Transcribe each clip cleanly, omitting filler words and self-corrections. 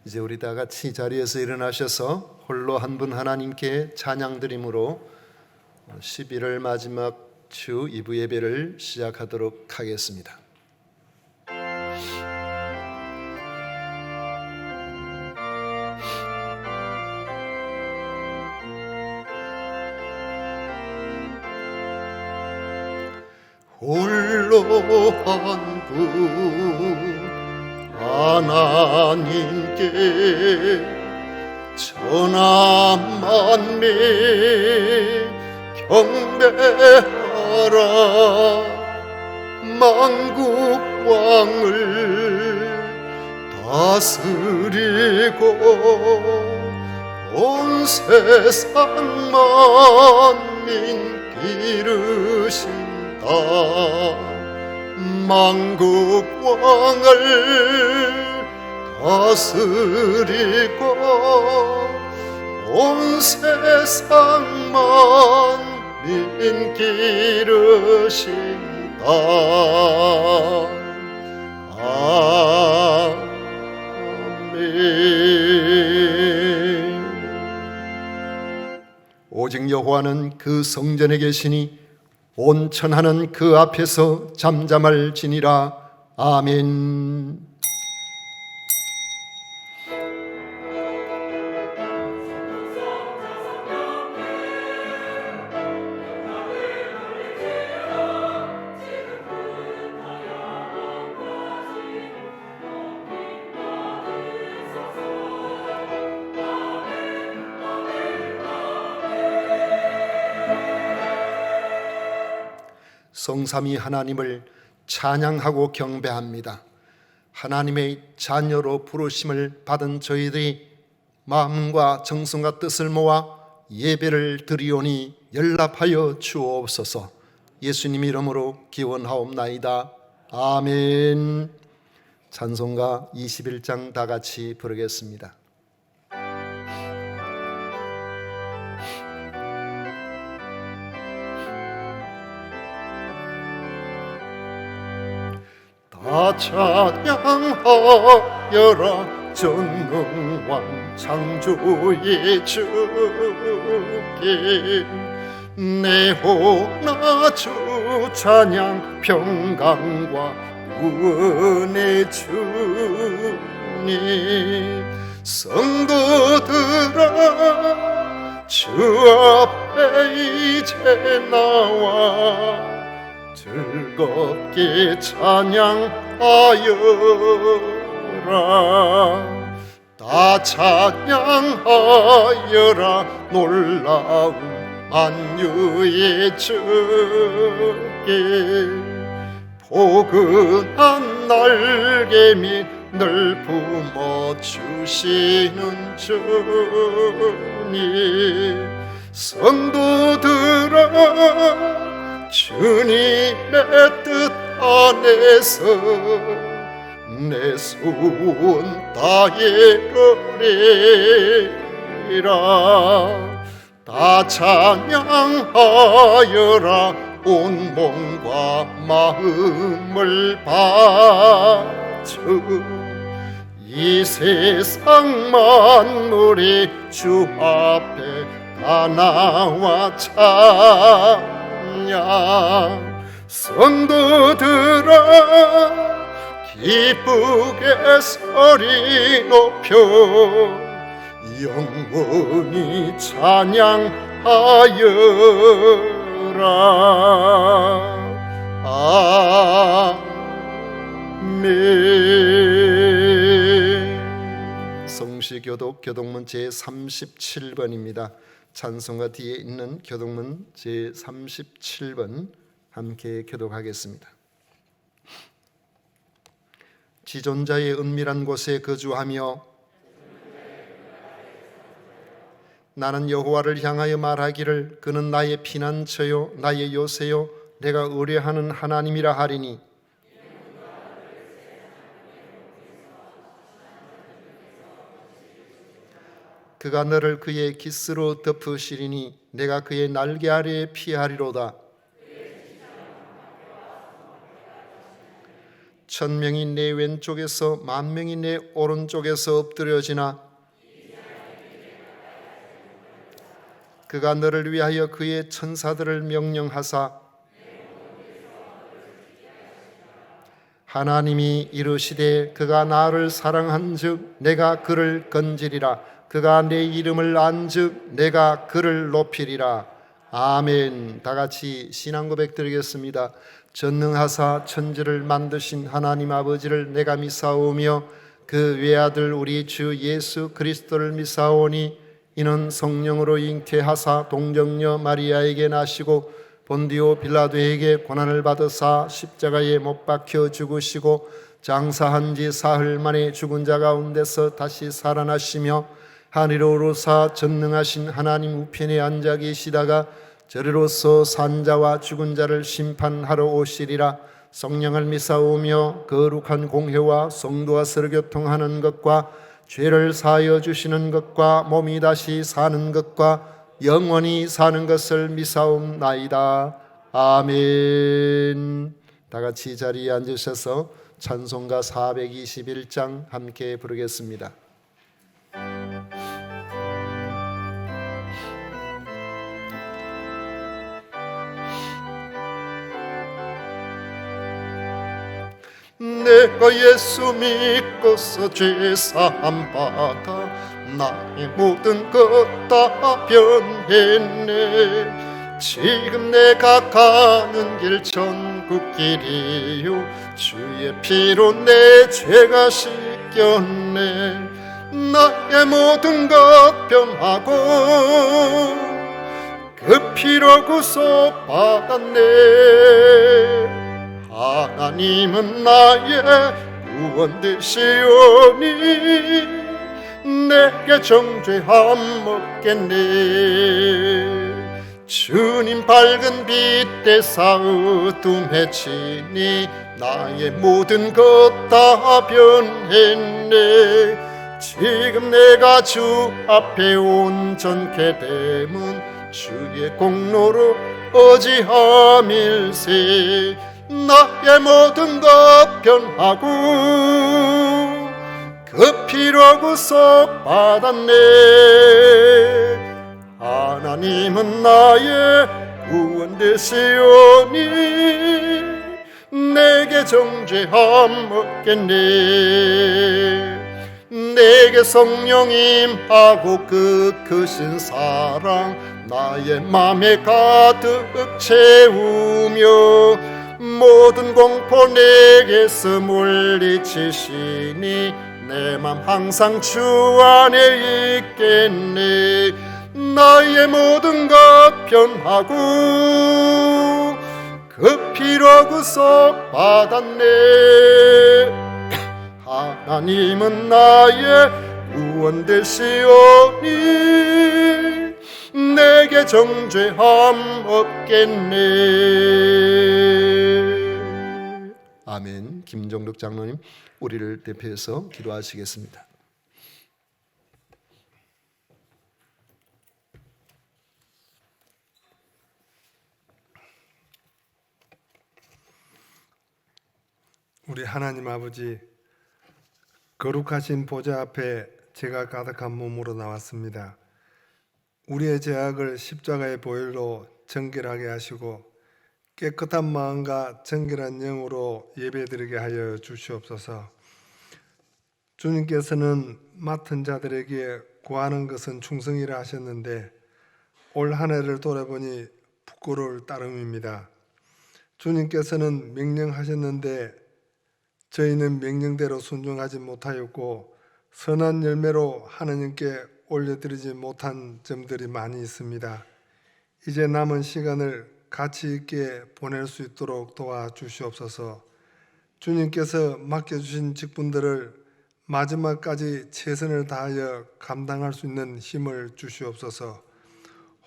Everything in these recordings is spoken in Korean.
이제 우리 다 같이 자리에서 일어나셔서 홀로 한 분 하나님께 찬양 드림으로 11월 마지막 주 2부 예배를 시작하도록 하겠습니다. 홀로 한 분 하나님께 천하 만민 경배하라. 만국 왕을 다스리고 온 세상 만민 기르신다. 만국 왕을 다스리고 온 세상 만민 기르신다. 아멘. 오직 여호와는 그 성전에 계시니 온 천하는 그 앞에서 잠잠할지니라. 아멘. 성삼위 하나님을 찬양하고 경배합니다. 하나님의 자녀로 부르심을 받은 저희들이 마음과 정성과 뜻을 모아 예배를 드리오니 연락하여 주옵소서. 예수님 이름으로 기원하옵나이다. 아멘. 찬송가 21장 다 같이 부르겠습니다. 다 찬양하여라. 전능왕 창조의 주께 내 호나 주 찬양 평강과 구원의 주님. 성도들아 주 앞에 이제 나와 즐겁게 찬양하여라. 다 찬양하여라. 놀라운 만유의 주께 포근한 날개 및 늘 품어주시는 주님. 성도들아 주님의 뜻 안에서 내 소원 다해오리라. 다 찬양하여라. 온 몸과 마음을 바쳐 이 세상 만물이 주 앞에 다 나와 성도들아 기쁘게 소리 높여 영원히 찬양하여라. 아멘. 성시교독 교독문 제37번입니다. 찬송가 뒤에 있는 교독문 제37번 함께 교독하겠습니다. 지존자의 은밀한 곳에 거주하며 나는 여호와를 향하여 말하기를 그는 나의 피난처요 나의 요새요 내가 의뢰하는 하나님이라 하리니 그가 너를 그의 깃으로 덮으시리니 내가 그의 날개 아래에 피하리로다. 천명이 내 왼쪽에서 만명이 내 오른쪽에서 엎드려지나 그가 너를 위하여 그의 천사들을 명령하사 하나님이 이르시되 그가 나를 사랑한즉 내가 그를 건지리라. 그가 내 이름을 안즉 내가 그를 높이리라. 아멘. 다 같이 신앙 고백 드리겠습니다. 전능하사 천지를 만드신 하나님 아버지를 내가 믿사오며 그 외아들 우리 주 예수 그리스도를 믿사오니 이는 성령으로 잉태하사 동정녀 마리아에게 나시고 본디오 빌라도에게 고난을 받으사 십자가에 못 박혀 죽으시고 장사한 지 사흘 만에 죽은 자 가운데서 다시 살아나시며 하늘로 오르사 전능하신 하나님 우편에 앉아 계시다가 저리로서 산 자와 죽은 자를 심판하러 오시리라. 성령을 믿사오며 거룩한 공회와 성도와 서로 교통하는 것과 죄를 사하여 주시는 것과 몸이 다시 사는 것과 영원히 사는 것을 믿사옵나이다. 아멘. 다 같이 자리에 앉으셔서 찬송가 421장 함께 부르겠습니다. 내가 예수 믿고서 죄사함 받아 나의 모든 것 다 변했네. 지금 내가 가는 길 천국 길이요 주의 피로 내 죄가 씻겼네. 나의 모든 것 변하고 그 피로 구속 받았네. 하나님은 나의 구원 되시오니 내게 정죄함 없겠네. 주님 밝은 빛 대사 어둠에 치니 나의 모든 것 다 변했네. 지금 내가 주 앞에 온전케 됨은 주의 공로로 어지함일세. 나의 모든 것 변하고 그 피로 구속 받았네. 하나님은 나의 구원 되시오니 내게 정죄함 없겠네. 내게 성령 임하고 그 크신 사랑 나의 맘에 가득 채우며 모든 공포 내게서 물리치시니 내 맘 항상 주 안에 있겠네. 나의 모든 것 변하고 그 피로 구속 받았네. 하나님은 나의 구원 되시오니 내게 정죄함 없겠네. 아멘. 김정덕 장로님 우리를 대표해서 기도하시겠습니다. 우리 하나님 아버지, 거룩하신 보좌 앞에 죄가 가득한 몸으로 나왔습니다. 우리의 죄악을 십자가의 보혈로 정결하게 하시고 깨끗한 마음과 정결한 영으로 예배드리게 하여 주시옵소서. 주님께서는 맡은 자들에게 구하는 것은 충성이라 하셨는데 올 한 해를 돌아보니 부끄러울 따름입니다. 주님께서는 명령하셨는데 저희는 명령대로 순종하지 못하였고 선한 열매로 하나님께 올려드리지 못한 점들이 많이 있습니다. 이제 남은 시간을 가치 있게 보낼 수 있도록 도와주시옵소서. 주님께서 맡겨주신 직분들을 마지막까지 최선을 다하여 감당할 수 있는 힘을 주시옵소서.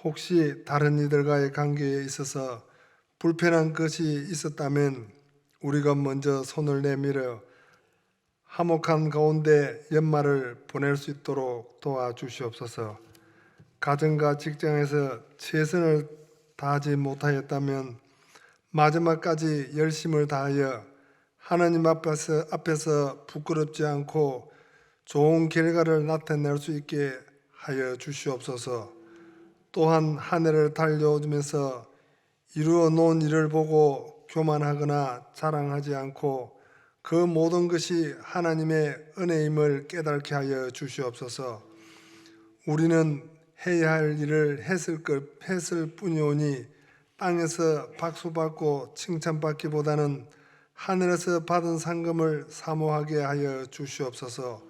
혹시 다른 이들과의 관계에 있어서 불편한 것이 있었다면 우리가 먼저 손을 내밀어 화목한 가운데 연말을 보낼 수 있도록 도와주시옵소서. 가정과 직장에서 최선을 다하지 못하였다면 마지막까지 열심을 다하여 하나님 앞에서 부끄럽지 않고 좋은 결과를 나타낼 수 있게 하여 주시옵소서. 또한 한 해를 달려오면서 이루어 놓은 일을 보고 교만하거나 자랑하지 않고 그 모든 것이 하나님의 은혜임을 깨닫게 하여 주시옵소서. 우리는 해야 할 일을 했을 뿐이오니 땅에서 박수받고 칭찬받기보다는 하늘에서 받은 상금을 사모하게 하여 주시옵소서.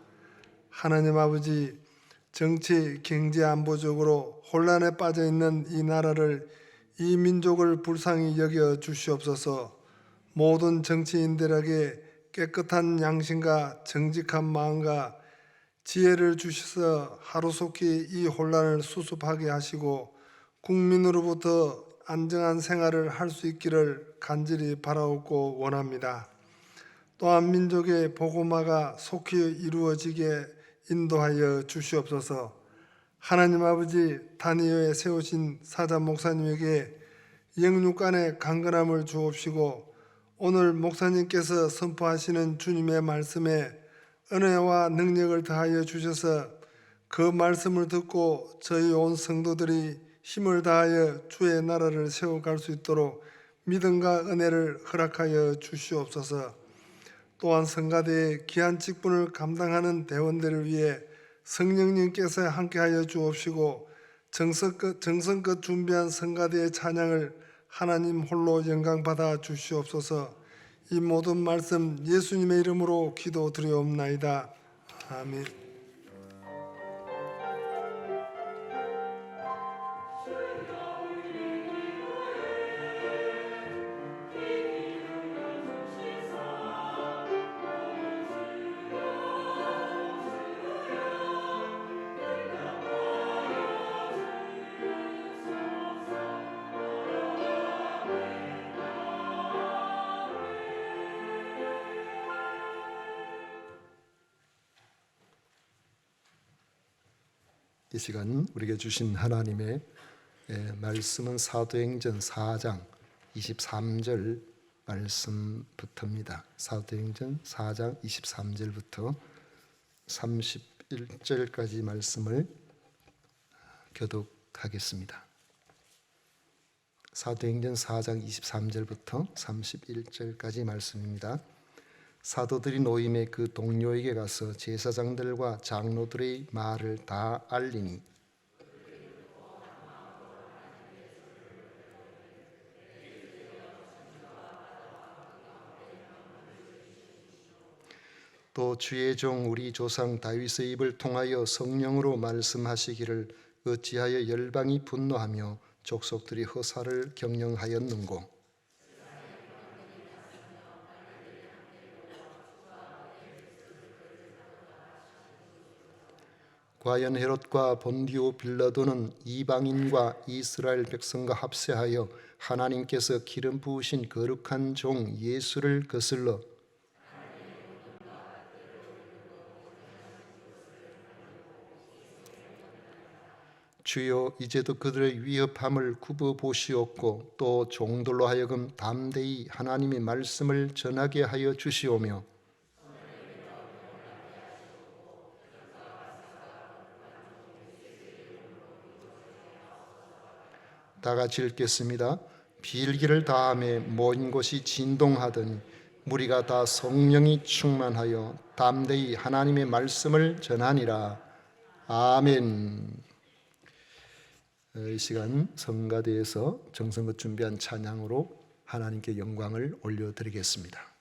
하나님 아버지, 정치, 경제 안보적으로 혼란에 빠져 있는 이 나라를, 이 민족을 불쌍히 여겨 주시옵소서. 모든 정치인들에게 깨끗한 양심과 정직한 마음과 지혜를 주셔서 하루속히 이 혼란을 수습하게 하시고 국민으로부터 안정한 생활을 할 수 있기를 간절히 바라옵고 원합니다. 또한 민족의 복음화가 속히 이루어지게 인도하여 주시옵소서. 하나님 아버지, 다니엘에 세우신 사자 목사님에게 영육간의 강건함을 주옵시고 오늘 목사님께서 선포하시는 주님의 말씀에 은혜와 능력을 더하여 주셔서 그 말씀을 듣고 저희 온 성도들이 힘을 다하여 주의 나라를 세워갈 수 있도록 믿음과 은혜를 허락하여 주시옵소서. 또한 성가대의 귀한 직분을 감당하는 대원들을 위해 성령님께서 함께하여 주옵시고 정성껏 준비한 성가대의 찬양을 하나님 홀로 영광받아 주시옵소서. 이 모든 말씀 예수님의 이름으로 기도드리옵나이다. 아멘. 이 시간 우리에게 주신 하나님의 말씀은 사도행전 4장 23절 말씀부터입니다. 사도행전 4장 23절부터 31절까지 말씀을 교독하겠습니다. 사도행전 4장 23절부터 31절까지 말씀입니다. 사도들이 노임의 그 동료에게 가서 제사장들과 장로들의 말을 다 알리니 또 주의 종 우리 조상 다윗의 입을 통하여 성령으로 말씀하시기를 어찌하여 열방이 분노하며 족속들이 허사를 경영하였는고. 과연 헤롯과 본디오 빌라도는 이방인과 이스라엘 백성과 합세하여 하나님께서 기름 부으신 거룩한 종 예수를 거슬러 주여 이제도 그들의 위협함을 굽어 보시옵고 또 종들로 하여금 담대히 하나님의 말씀을 전하게 하여 주시오며 다 같이 읽겠습니다. 비일기를 다함에 먼 곳이 진동하더니 무리가 다 성령이 충만하여 담대히 하나님의 말씀을 전하니라. 아멘. 이 시간 성가대에서 정성껏 준비한 찬양으로 하나님께 영광을 올려드리겠습니다.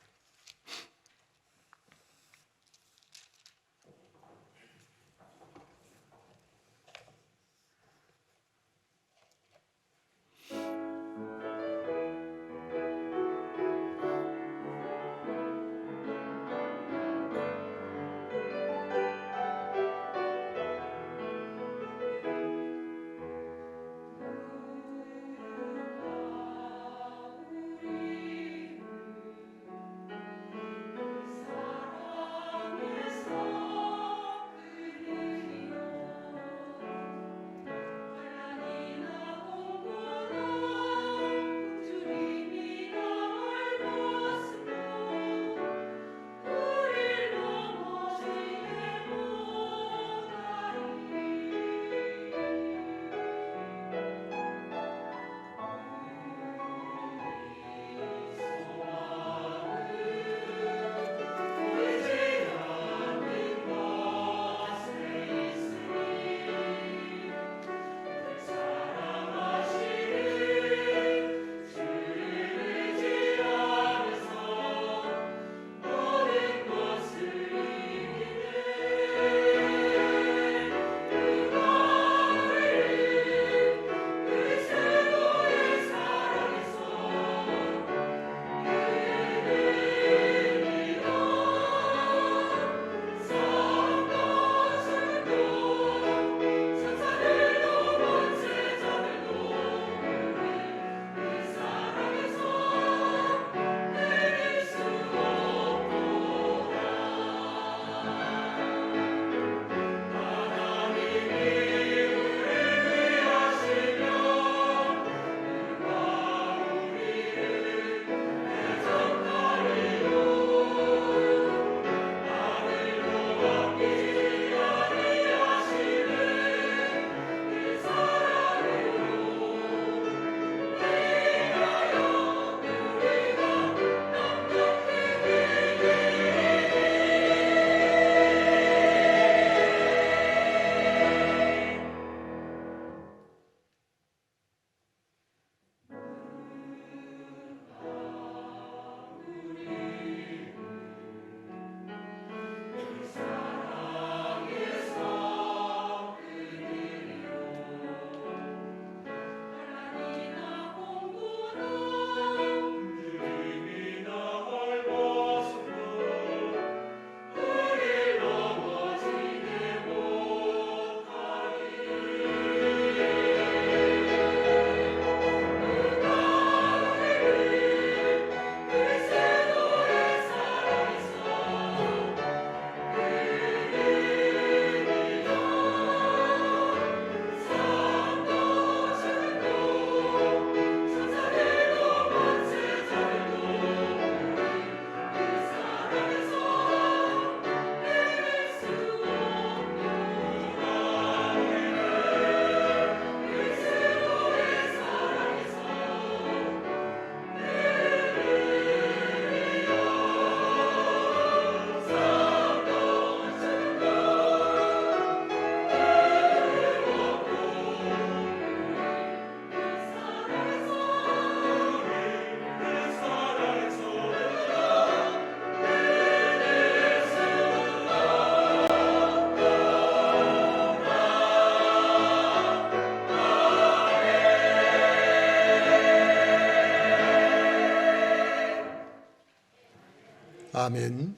아멘.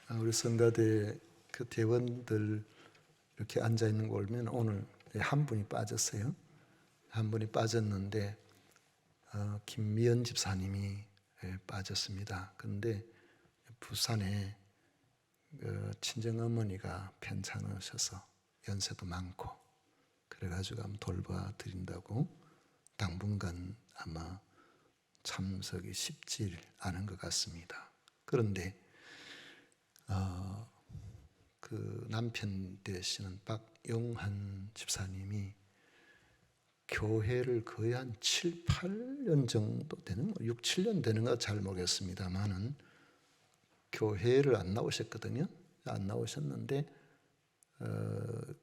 우리 성가대 그 대원들 이렇게 앉아 있는 거 보면 오늘 한 분이 빠졌어요. 한 분이 빠졌는데 김미연 집사님이 빠졌습니다. 그런데 부산에 친정어머니가 편찮으셔서 연세도 많고 그래가지고 한번 돌봐드린다고 당분간 아마 참석이 쉽지 않은 것 같습니다. 그런데 그 남편 되시는 박용한 집사님이 교회를 거의 한 7, 8년 정도 되는, 6, 7년 되는 거 잘 모르겠습니다만은 교회를 안 나오셨거든요. 안 나오셨는데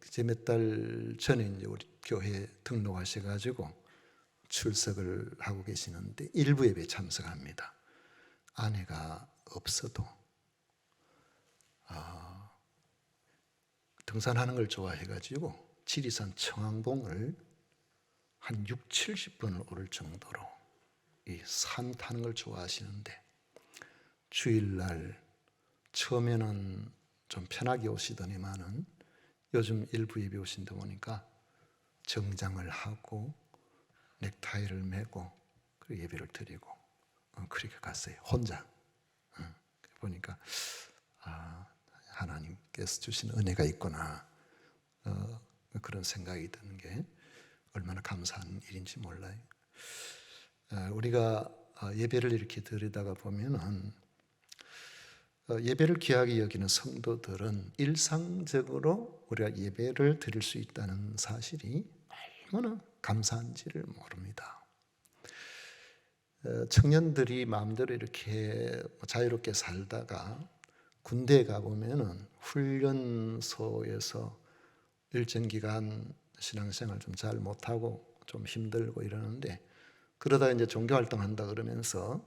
이제 몇 달 전에 이제 우리 교회에 등록하셔가지고 출석을 하고 계시는데 일부 예배에 참석합니다. 아내가 없어도 등산하는 걸 좋아해가지고 지리산 청왕봉을 한 6, 70번을 오를 정도로 이 산 타는 걸 좋아하시는데 주일날 처음에는 좀 편하게 오시더니만은 요즘 일부 예배 오신다 보니까 정장을 하고 넥타이를 메고 그리고 예배를 드리고 그렇게 갔어요. 혼자. 보니까 하나님께서 주신 은혜가 있구나. 그런 생각이 드는 게 얼마나 감사한 일인지 몰라요. 우리가 예배를 이렇게 드리다가 보면은 예배를 귀하게 여기는 성도들은 일상적으로 우리가 예배를 드릴 수 있다는 사실이 얼마나 감사한지를 모릅니다. 청년들이 마음대로 이렇게 자유롭게 살다가 군대에 가보면은 훈련소에서 일정 기간 신앙생활 좀 잘 못하고 좀 힘들고 이러는데 그러다 이제 종교활동 한다 그러면서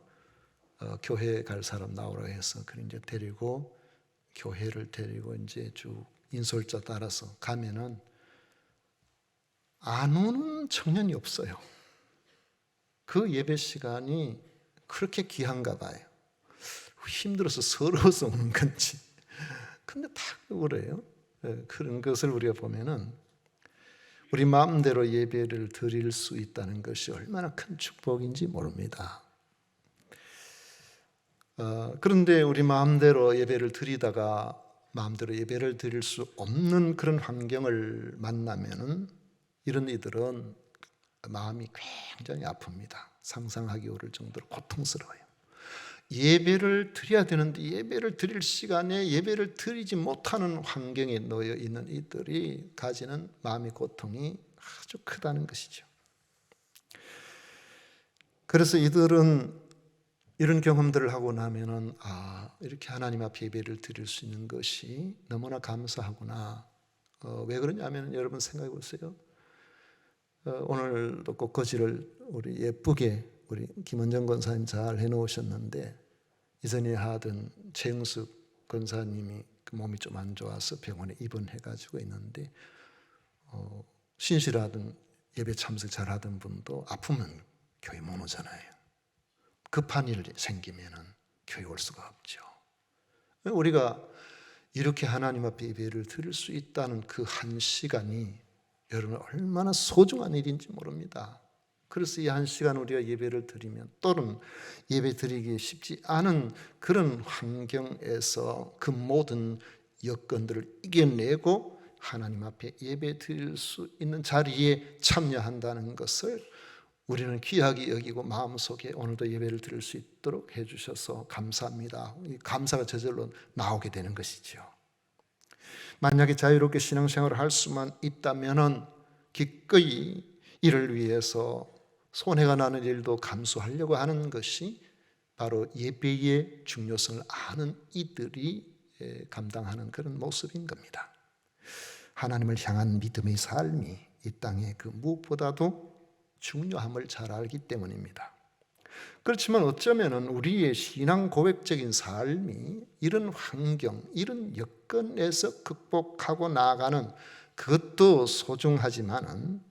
교회 갈 사람 나오라 해서 그걸 이제 데리고 교회를 데리고 이제 쭉 인솔자 따라서 가면은 안 오는 청년이 없어요. 그 예배 시간이 그렇게 귀한가 봐요. 힘들어서 서러워서 오는 건지. 근데 다 그래요. 그런 것을 우리가 보면은 우리 마음대로 예배를 드릴 수 있다는 것이 얼마나 큰 축복인지 모릅니다. 그런데 우리 마음대로 예배를 드리다가 마음대로 예배를 드릴 수 없는 그런 환경을 만나면은 이런 이들은 마음이 굉장히 아픕니다. 상상하기 어려울 정도로 고통스러워요. 예배를 드려야 되는데 예배를 드릴 시간에 예배를 드리지 못하는 환경에 놓여 있는 이들이 가지는 마음의 고통이 아주 크다는 것이죠. 그래서 이들은 이런 경험들을 하고 나면은 이렇게 하나님 앞에 예배를 드릴 수 있는 것이 너무나 감사하구나. 왜 그러냐면 여러분 생각해 보세요. 오늘도 꽃거지를 우리 예쁘게 우리 김원정 권사님 잘 해놓으셨는데 이전에 하던 최영숙 권사님이 그 몸이 좀 안 좋아서 병원에 입원해가지고 있는데 신실하던 예배 참석 잘하던 분도 아프면 교회 못 오잖아요. 급한 일 생기면은 교회 올 수가 없죠. 우리가 이렇게 하나님 앞에 예배를 드릴 수 있다는 그 한 시간이 여러분 얼마나 소중한 일인지 모릅니다. 그래서 이 한 시간 우리가 예배를 드리면 또는 예배 드리기 쉽지 않은 그런 환경에서 그 모든 여건들을 이겨내고 하나님 앞에 예배 드릴 수 있는 자리에 참여한다는 것을 우리는 귀하게 여기고 마음속에 오늘도 예배를 드릴 수 있도록 해주셔서 감사합니다. 이 감사가 저절로 나오게 되는 것이죠. 만약에 자유롭게 신앙생활을 할 수만 있다면은 기꺼이 이를 위해서 손해가 나는 일도 감수하려고 하는 것이 바로 예배의 중요성을 아는 이들이 감당하는 그런 모습인 겁니다. 하나님을 향한 믿음의 삶이 이 땅에 그 무엇보다도 중요함을 잘 알기 때문입니다. 그렇지만 어쩌면 우리의 신앙 고백적인 삶이 이런 환경, 이런 여건에서 극복하고 나아가는 그것도 소중하지만은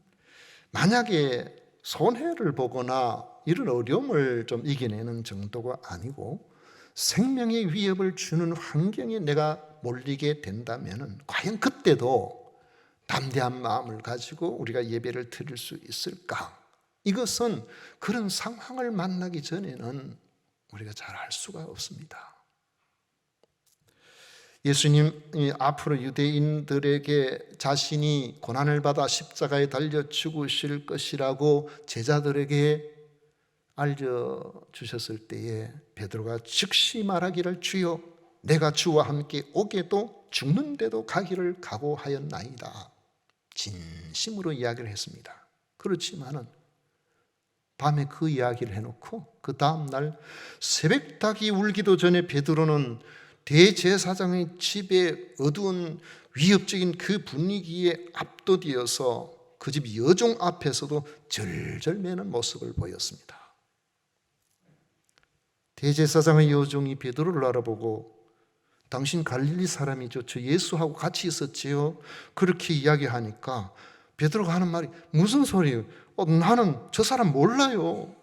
만약에 손해를 보거나 이런 어려움을 좀 이겨내는 정도가 아니고 생명의 위협을 주는 환경에 내가 몰리게 된다면 과연 그때도 담대한 마음을 가지고 우리가 예배를 드릴 수 있을까? 이것은 그런 상황을 만나기 전에는 우리가 잘 알 수가 없습니다. 예수님이 앞으로 유대인들에게 자신이 고난을 받아 십자가에 달려 죽으실 것이라고 제자들에게 알려주셨을 때에 베드로가 즉시 말하기를 주여 내가 주와 함께 오게도 죽는데도 가기를 각오하였나이다. 진심으로 이야기를 했습니다. 그렇지만은 밤에 그 이야기를 해놓고 그 다음날 새벽닭이 울기도 전에 베드로는 대제사장의 집에 어두운 위협적인 그 분위기에 압도되어서 그 집 여종 앞에서도 절절 매는 모습을 보였습니다. 대제사장의 여종이 베드로를 알아보고 당신 갈릴리 사람이죠. 저 예수하고 같이 있었지요. 그렇게 이야기하니까 베드로가 하는 말이 무슨 소리예요? 나는 저 사람 몰라요.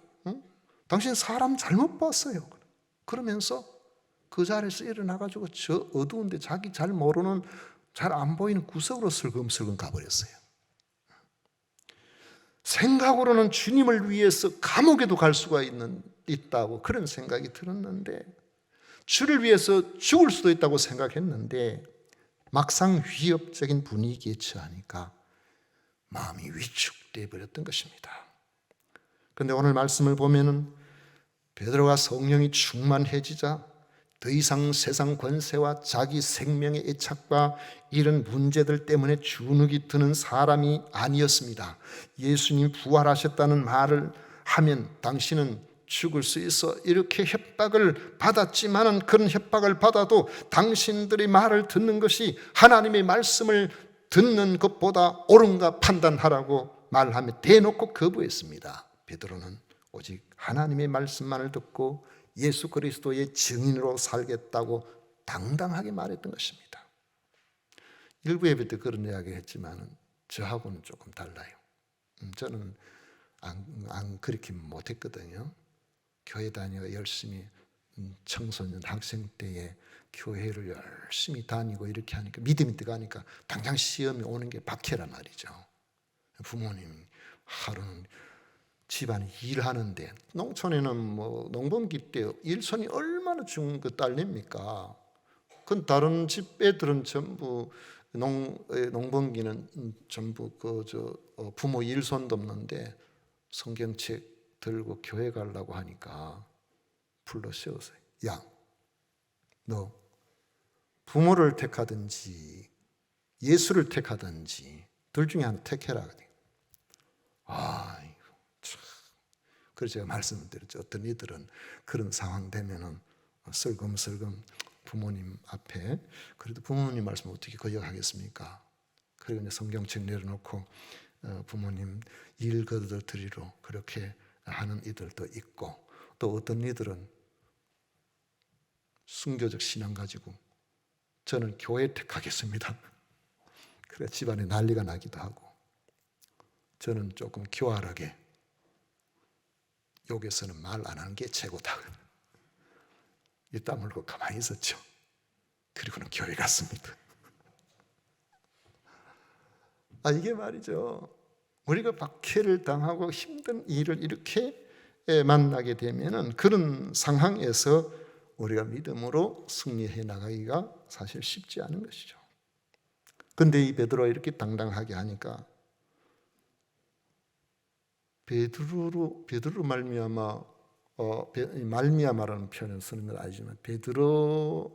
당신 사람 잘못 봤어요. 그러면서 그 자리에서 일어나가지고 저 어두운데 자기 잘 모르는 잘 안 보이는 구석으로 슬금슬금 가버렸어요. 생각으로는 주님을 위해서 감옥에도 갈 수가 있다고 그런 생각이 들었는데 주를 위해서 죽을 수도 있다고 생각했는데 막상 위협적인 분위기에 처하니까 마음이 위축되어 버렸던 것입니다. 그런데 오늘 말씀을 보면은 베드로가 성령이 충만해지자 더 이상 세상 권세와 자기 생명의 애착과 이런 문제들 때문에 주눅이 드는 사람이 아니었습니다. 예수님 부활하셨다는 말을 하면 당신은 죽을 수 있어 이렇게 협박을 받았지만은 그런 협박을 받아도 당신들의 말을 듣는 것이 하나님의 말씀을 듣는 것보다 옳은가 판단하라고 말하며 대놓고 거부했습니다. 베드로는 오직 하나님의 말씀만을 듣고 예수 그리스도의 증인으로 살겠다고 당당하게 말했던 것입니다. 일부 예배 때 그런 이야기 했지만 저하고는 조금 달라요. 저는 안 그렇게 못했거든요. 교회 다니고 열심히 청소년 학생 때에 교회를 열심히 다니고 이렇게 하니까 믿음이 들어가니까 당장 시험이 오는 게 박해란 말이죠. 부모님 하루는 집안에 일하는데 농촌에는 뭐 농번기 때 일손이 얼마나 중요한 그 딸립니까? 그건 다른 집 애들은 전부 농번기는 전부 부모 일손도 없는데 성경책 들고 교회 가려고 하니까 불러 세웠어요. 야, 너 부모를 택하든지 예수를 택하든지 둘 중에 하나 택해라. 그래서 제가 말씀을 드렸죠. 어떤 이들은 그런 상황 되면은 슬금슬금 부모님 앞에 그래도 부모님 말씀 어떻게 거역하겠습니까? 그리고 이제 성경책 내려놓고 부모님 일 거둬 드리러 그렇게 하는 이들도 있고 또 어떤 이들은 순교적 신앙 가지고 저는 교회 택하겠습니다. 그래 집안에 난리가 나기도 하고 저는 조금 교활하게 욕에서는 말 안 하는 게 최고다. 이 땀 흘고 가만히 있었죠. 그리고는 교회 갔습니다. 이게 말이죠. 우리가 박해를 당하고 힘든 일을 이렇게 만나게 되면은 그런 상황에서 우리가 믿음으로 승리해 나가기가 사실 쉽지 않은 것이죠. 그런데 이 베드로가 이렇게 당당하게 하니까 베드로로 말미암아라는 표현을 쓰는 건 아니지만 베드로에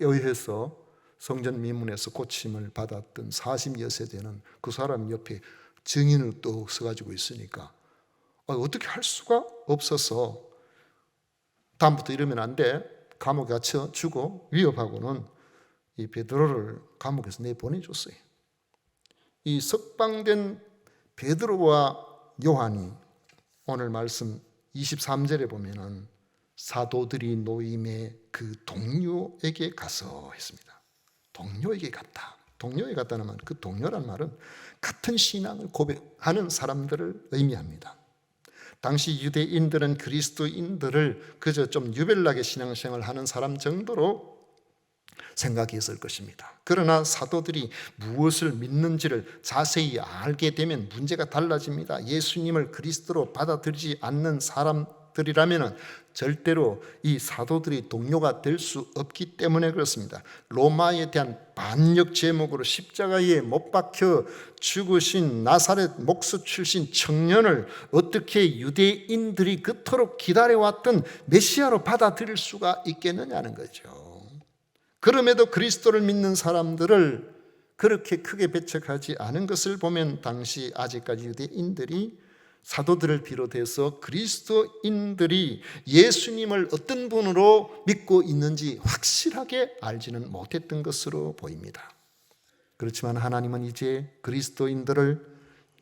의해서 성전 미문에서 고침을 받았던 40여 세대는 그 사람 옆에 증인으로 또 서가지고 있으니까 어떻게 할 수가 없어서 다음부터 이러면 안 돼. 감옥에 갇혀 주고 위협하고는 이 베드로를 감옥에서 내보내줬어요. 이 석방된 베드로와 요한이 오늘 말씀 23절에 보면은 사도들이 노임에 그 동료에게 가서 했습니다. 동료에게 갔다. 동료에 갔다는 말은, 그 동료란 말은 같은 신앙을 고백하는 사람들을 의미합니다. 당시 유대인들은 그리스도인들을 그저 좀 유별나게 신앙생활을 하는 사람 정도로 생각했을 것입니다. 그러나 사도들이 무엇을 믿는지를 자세히 알게 되면 문제가 달라집니다. 예수님을 그리스도로 받아들이지 않는 사람들이라면 절대로 이 사도들이 동료가 될 수 없기 때문에 그렇습니다. 로마에 대한 반역 제목으로 십자가에 못 박혀 죽으신 나사렛 목수 출신 청년을 어떻게 유대인들이 그토록 기다려왔던 메시아로 받아들일 수가 있겠느냐는 거죠. 그럼에도 그리스도를 믿는 사람들을 그렇게 크게 배척하지 않은 것을 보면 당시 아직까지 유대인들이 사도들을 비롯해서 그리스도인들이 예수님을 어떤 분으로 믿고 있는지 확실하게 알지는 못했던 것으로 보입니다. 그렇지만 하나님은 이제 그리스도인들을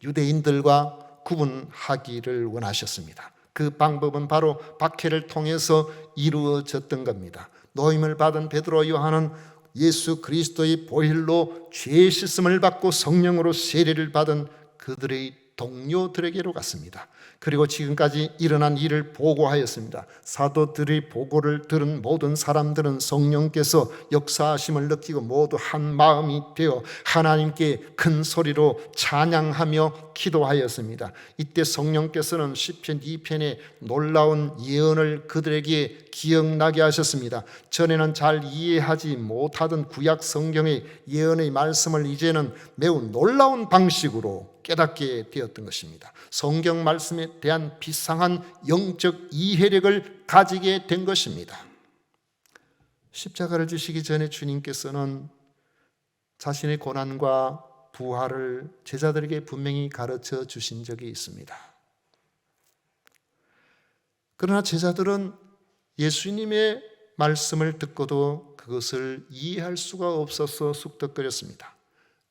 유대인들과 구분하기를 원하셨습니다. 그 방법은 바로 박해를 통해서 이루어졌던 겁니다. 노임을 받은 베드로 요한은 예수 그리스도의 보혈로 죄 씻음을 받고 성령으로 세례를 받은 그들의 동료들에게로 갔습니다. 그리고 지금까지 일어난 일을 보고하였습니다. 사도들의 보고를 들은 모든 사람들은 성령께서 역사하심을 느끼고 모두 한 마음이 되어 하나님께 큰 소리로 찬양하며 기도하였습니다. 이때 성령께서는 시편 2편의 놀라운 예언을 그들에게 기억나게 하셨습니다. 전에는 잘 이해하지 못하던 구약 성경의 예언의 말씀을 이제는 매우 놀라운 방식으로 깨닫게 되었던 것입니다. 성경 말씀에 대한 비상한 영적 이해력을 가지게 된 것입니다. 십자가를 주시기 전에 주님께서는 자신의 고난과 부활을 제자들에게 분명히 가르쳐 주신 적이 있습니다. 그러나 제자들은 예수님의 말씀을 듣고도 그것을 이해할 수가 없어서 쑥덕거렸습니다.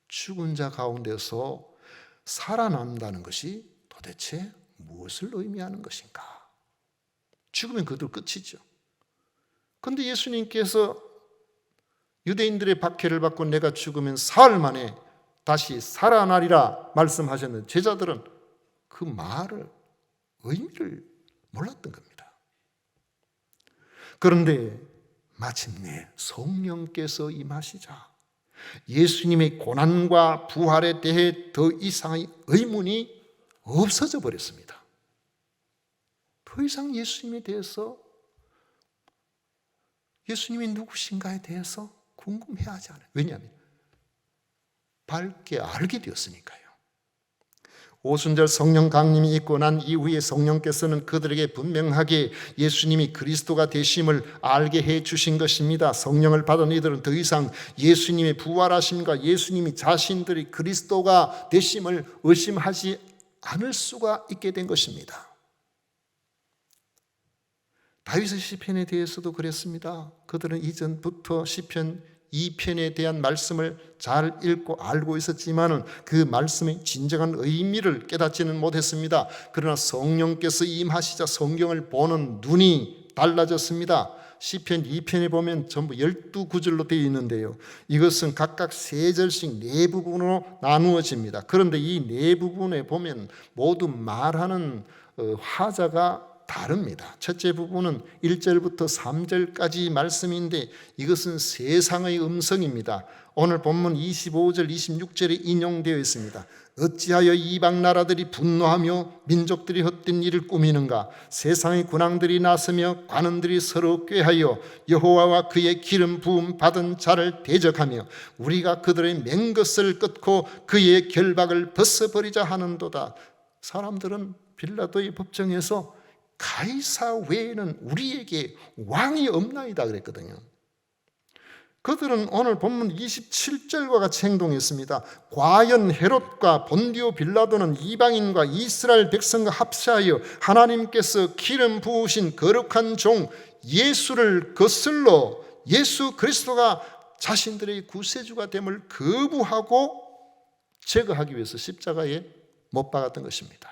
죽은 자 가운데서 살아난다는 것이 도대체 무엇을 의미하는 것인가? 죽으면 그들 끝이죠. 그런데 예수님께서 유대인들의 박해를 받고 내가 죽으면 사흘 만에 다시 살아나리라 말씀하셨는데 제자들은 그 말을 의미를 몰랐던 겁니다. 그런데 마침내 성령께서 임하시자 예수님의 고난과 부활에 대해 더 이상의 의문이 없어져 버렸습니다. 더 이상 예수님에 대해서, 예수님이 누구신가에 대해서 궁금해하지 않아요. 왜냐하면 밝게 알게 되었으니까요. 오순절 성령 강림이 있고 난 이후에 성령께서는 그들에게 분명하게 예수님이 그리스도가 되심을 알게 해 주신 것입니다. 성령을 받은 이들은 더 이상 예수님의 부활하심과 예수님이 자신들이 그리스도가 되심을 의심하지 않을 수가 있게 된 것입니다. 다윗의 시편에 대해서도 그랬습니다. 그들은 이전부터 시편 2편에 대한 말씀을 잘 읽고 알고 있었지만은 그 말씀의 진정한 의미를 깨닫지는 못했습니다. 그러나 성령께서 임하시자 성경을 보는 눈이 달라졌습니다. 시편 2편에 보면 전부 12구절로 되어 있는데요. 이것은 각각 3절씩 4부분으로 나누어집니다. 그런데 이 4부분에 보면 모두 말하는 화자가 다릅니다. 첫째 부분은 1절부터 3절까지 말씀인데 이것은 세상의 음성입니다. 오늘 본문 25절, 26절에 인용되어 있습니다. 어찌하여 이방 나라들이 분노하며 민족들이 헛된 일을 꾸미는가? 세상의 군왕들이 나서며 관원들이 서로 꾀하여 여호와와 그의 기름 부음 받은 자를 대적하며 우리가 그들의 맹것을 끊고 그의 결박을 벗어버리자 하는도다. 사람들은 빌라도의 법정에서 가이사 외에는 우리에게 왕이 없나이다 그랬거든요. 그들은 오늘 본문 27절과 같이 행동했습니다. 과연 헤롯과 본디오 빌라도는 이방인과 이스라엘 백성과 합세하여 하나님께서 기름 부으신 거룩한 종 예수를 거슬러 예수 그리스도가 자신들의 구세주가 됨을 거부하고 제거하기 위해서 십자가에 못 박았던 것입니다.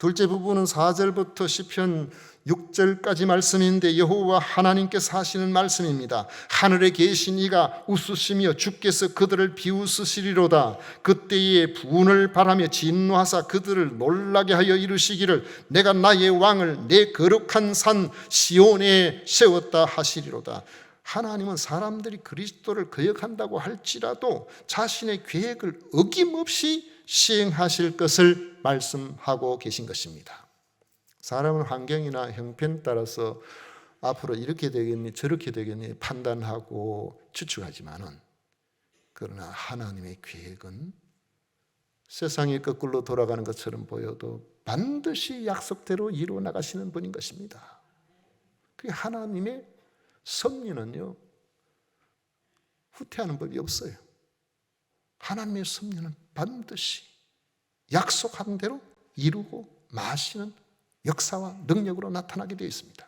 둘째 부분은 4절부터 시편 6절까지 말씀인데 여호와 하나님께서 하시는 말씀입니다. 하늘에 계신 이가 웃으시며 주께서 그들을 비웃으시리로다. 그때에 분을 바라며 진노하사 그들을 놀라게 하여 이르시기를 내가 나의 왕을 내 거룩한 산 시온에 세웠다 하시리로다. 하나님은 사람들이 그리스도를 거역한다고 할지라도 자신의 계획을 어김없이 시행하실 것을 말씀하고 계신 것입니다. 사람은 환경이나 형편에 따라서 앞으로 이렇게 되겠니 저렇게 되겠니 판단하고 추측하지만은, 그러나 하나님의 계획은 세상이 거꾸로 돌아가는 것처럼 보여도 반드시 약속대로 이루어 나가시는 분인 것입니다. 그 하나님의 섭리는요, 후퇴하는 법이 없어요. 하나님의 섭리는 반드시 약속한 대로 이루고 마시는 역사와 능력으로 나타나게 되어 있습니다.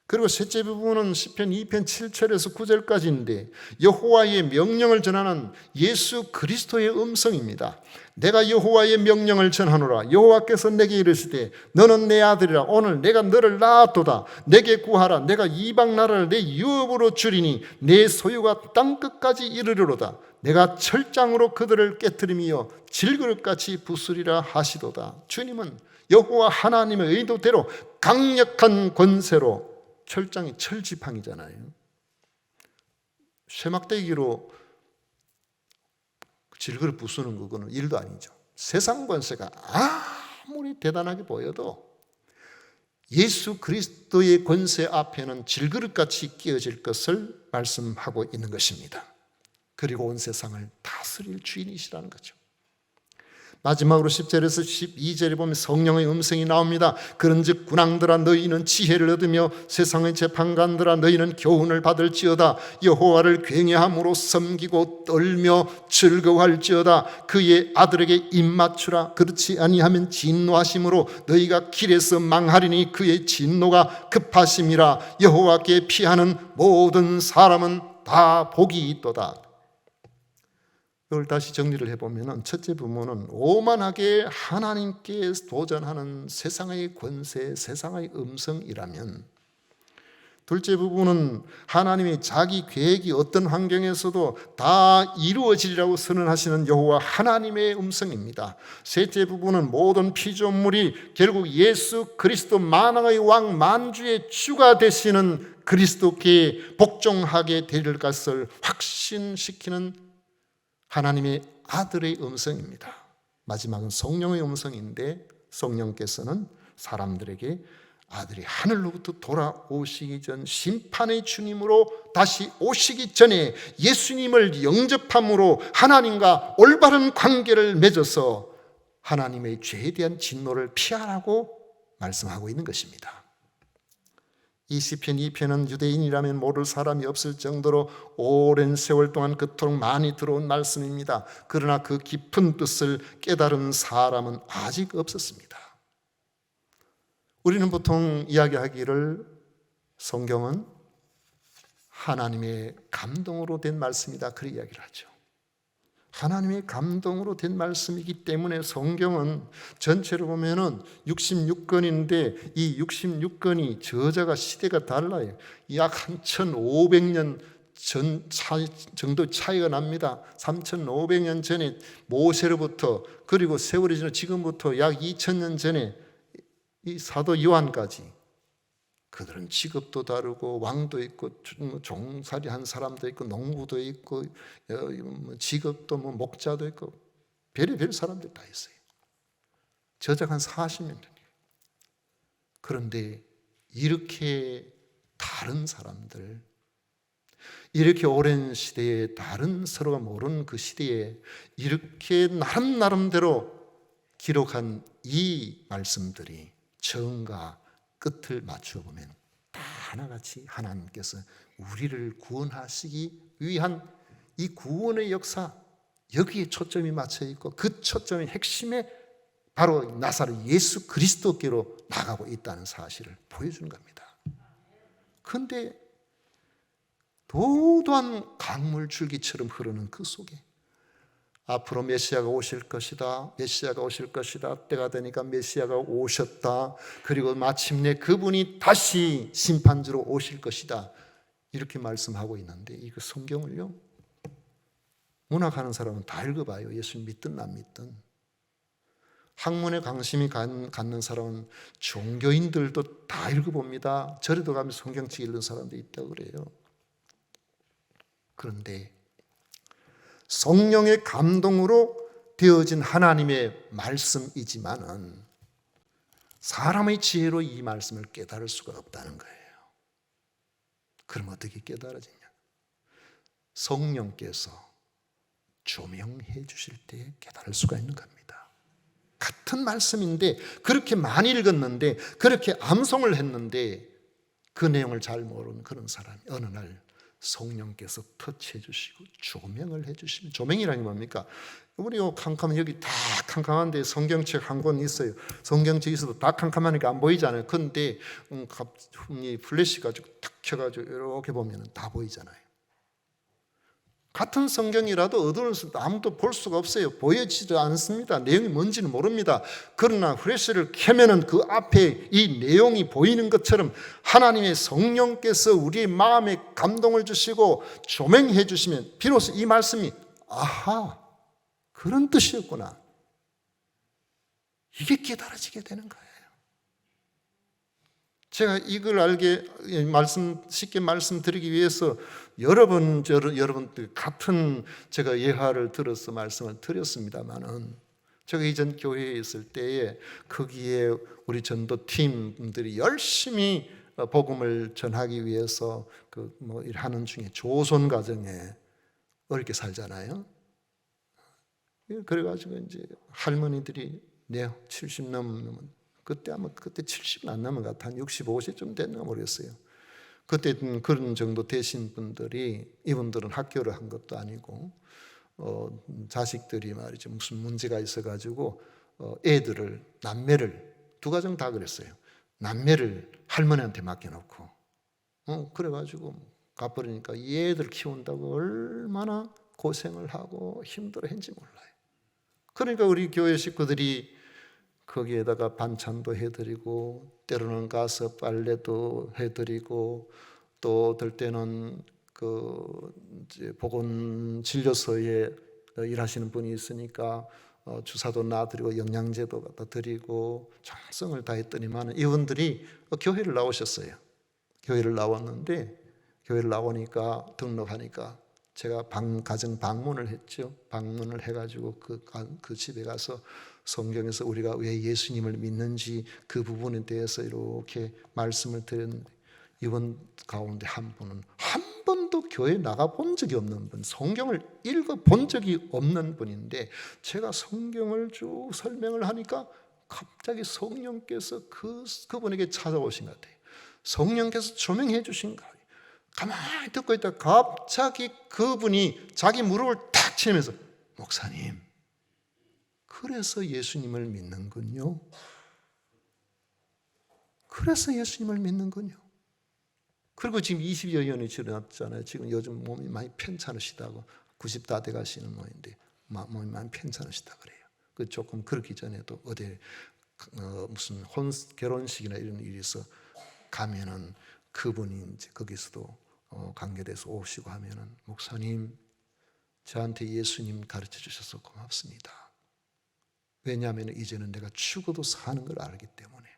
그리고 셋째 부분은 시편 2편 7절에서 9절까지인데 여호와의 명령을 전하는 예수 그리스도의 음성입니다. 내가 여호와의 명령을 전하노라. 여호와께서 내게 이르시되 너는 내 아들이라. 오늘 내가 너를 낳았도다. 내게 구하라. 내가 이방 나라를 내 유업으로 주리니 내 소유가 땅끝까지 이르리로다. 내가 철장으로 그들을 깨트리며 질그릇같이 부수리라 하시도다. 주님은 여호와 하나님의 의도대로 강력한 권세로, 철장이 철지팡이잖아요. 쇠막대기로 질그릇 부수는 그거는 일도 아니죠. 세상 권세가 아무리 대단하게 보여도 예수 그리스도의 권세 앞에는 질그릇같이 끼어질 것을 말씀하고 있는 것입니다. 그리고 온 세상을 다스릴 주인이시라는 거죠. 마지막으로 10절에서 12절에 보면 성령의 음성이 나옵니다. 그런즉 군왕들아 너희는 지혜를 얻으며 세상의 재판관들아 너희는 교훈을 받을지어다. 여호와를 굉해함으로 섬기고 떨며 즐거워할지어다. 그의 아들에게 입맞추라. 그렇지 아니하면 진노하심으로 너희가 길에서 망하리니 그의 진노가 급하심이라. 여호와께 피하는 모든 사람은 다 복이 있도다. 이걸 다시 정리를 해보면 첫째 부분은 오만하게 하나님께 도전하는 세상의 권세, 세상의 음성이라면, 둘째 부분은 하나님의 자기 계획이 어떤 환경에서도 다 이루어지리라고 선언하시는 여호와 하나님의 음성입니다. 셋째 부분은 모든 피조물이 결국 예수 그리스도 만왕의 왕 만주의 주가 되시는 그리스도께 복종하게 될 것을 확신시키는 하나님의 아들의 음성입니다. 마지막은 성령의 음성인데 성령께서는 사람들에게 아들이 하늘로부터 돌아오시기 전 심판의 주님으로 다시 오시기 전에 예수님을 영접함으로 하나님과 올바른 관계를 맺어서 하나님의 죄에 대한 진노를 피하라고 말씀하고 있는 것입니다. 이 시편 2편은 유대인이라면 모를 사람이 없을 정도로 오랜 세월 동안 그토록 많이 들어온 말씀입니다. 그러나 그 깊은 뜻을 깨달은 사람은 아직 없었습니다. 우리는 보통 이야기하기를 성경은 하나님의 감동으로 된 말씀이다, 그렇게 이야기를 하죠. 하나님의 감동으로 된 말씀이기 때문에 성경은 전체로 보면은 66권인데 이 66권이 저자가 시대가 달라요. 약 1500년 전 정도 차이가 납니다. 3500년 전에 모세로부터, 그리고 세월이 지나 지금부터 약 2000년 전에 이 사도 요한까지, 그들은 직업도 다르고 왕도 있고 종살이 한 사람도 있고 농부도 있고 직업도 목자도 있고 별의별 사람들 다 있어요. 저작 한 40년 전이에요. 그런데 이렇게 다른 사람들, 이렇게 오랜 시대에 다른 서로가 모르는 그 시대에 이렇게 나름대로 기록한 이 말씀들이 처음과 끝을 맞추어 보면 다 하나같이 하나님께서 우리를 구원하시기 위한 이 구원의 역사, 여기에 초점이 맞춰 있고 그 초점의 핵심에 바로 나사렛 예수 그리스도께로 나가고 있다는 사실을 보여주는 겁니다. 그런데 도도한 강물 줄기처럼 흐르는 그 속에 앞으로 메시아가 오실 것이다. 메시아가 오실 것이다. 때가 되니까 메시아가 오셨다. 그리고 마침내 그분이 다시 심판주로 오실 것이다. 이렇게 말씀하고 있는데 이거 성경을요, 문학하는 사람은 다 읽어봐요. 예수 믿든 안 믿든. 학문에 관심이 갖는 사람은 종교인들도 다 읽어봅니다. 절에도 가면 성경책 읽는 사람도 있다고 그래요. 그런데 성령의 감동으로 되어진 하나님의 말씀이지만은 사람의 지혜로 이 말씀을 깨달을 수가 없다는 거예요. 그럼 어떻게 깨달아지냐? 성령께서 조명해 주실 때 깨달을 수가 있는 겁니다. 같은 말씀인데 그렇게 많이 읽었는데 그렇게 암송을 했는데 그 내용을 잘 모르는 그런 사람이 어느 날 성령께서 터치해 주시고 조명을 해 주시면, 조명이라는 게 뭡니까? 우리 캄캄한, 여기 다 캄캄한데 성경책 한 권 있어요. 성경책 있어도 다 캄캄하니까 안 보이잖아요. 그런데 플래시 가지고 탁 켜가지고 이렇게 보면 다 보이잖아요. 같은 성경이라도 어두운 아무도 볼 수가 없어요. 보여지지 않습니다. 내용이 뭔지는 모릅니다. 그러나 플래시를 켜면은 그 앞에 이 내용이 보이는 것처럼 하나님의 성령께서 우리의 마음에 감동을 주시고 조명해 주시면 비로소 이 말씀이 아하, 그런 뜻이었구나, 이게 깨달아지게 되는 거예요. 제가 이걸 쉽게 말씀드리기 위해서 여러분 같은 제가 예화를 들어서 말씀을 드렸습니다만은, 제가 이전 교회에 있을 때에 거기에 우리 전도팀들이 열심히 복음을 전하기 위해서 일하는 중에 조선 가정에 어렵게 살잖아요. 그래가지고 이제 할머니들이 70 넘으면, 그때 70은 안 넘은 것 같아. 한 65세쯤 됐나 모르겠어요. 그때 그런 정도 되신 분들이, 이분들은 학교를 한 것도 아니고 자식들이 말이죠, 무슨 문제가 있어가지고 애들을, 남매를, 두 가정 다 그랬어요. 남매를 할머니한테 맡겨놓고 그래가지고 가버리니까 이 애들 키운다고 얼마나 고생을 하고 힘들어했는지 몰라요. 그러니까 우리 교회 식구들이 거기에다가 반찬도 해드리고, 때로는 가서 빨래도 해드리고, 또 어떨 때는 이제 보건진료소에 일하시는 분이 있으니까 주사도 놔드리고 영양제도 갖다 드리고 정성을 다했더니만 이분들이 교회를 나오셨어요. 교회를 나왔는데, 교회를 나오니까 등록하니까 제가 가정 방문을 했죠. 방문을 해가지고 그 집에 가서 성경에서 우리가 왜 예수님을 믿는지 그 부분에 대해서 이렇게 말씀을 드렸는데, 이분 가운데 한 분은 한 번도 교회 나가본 적이 없는 분, 성경을 읽어본 적이 없는 분인데, 제가 성경을 쭉 설명을 하니까 갑자기 성령께서 그분에게 찾아오신 것 같아요. 성령께서 조명해 주신 거예요. 가만히 듣고 있다 갑자기 그분이 자기 무릎을 탁 치면서, 목사님, 그래서 예수님을 믿는군요. 그래서 예수님을 믿는군요. 그리고 지금 20여 년이 지났잖아요. 지금 요즘 몸이 많이 편찮으시다고, 90 다 돼가시는 모인데 몸이 많이 편찮으시다 그래요. 그 조금 그러기 전에도 어디 무슨 결혼식이나 이런 일이 있어 가면은 그분이 이제 거기서도 관계돼서 오시고 하면은, 목사님, 저한테 예수님 가르쳐 주셔서 고맙습니다. 왜냐하면 이제는 내가 죽어도 사는 걸 알기 때문에,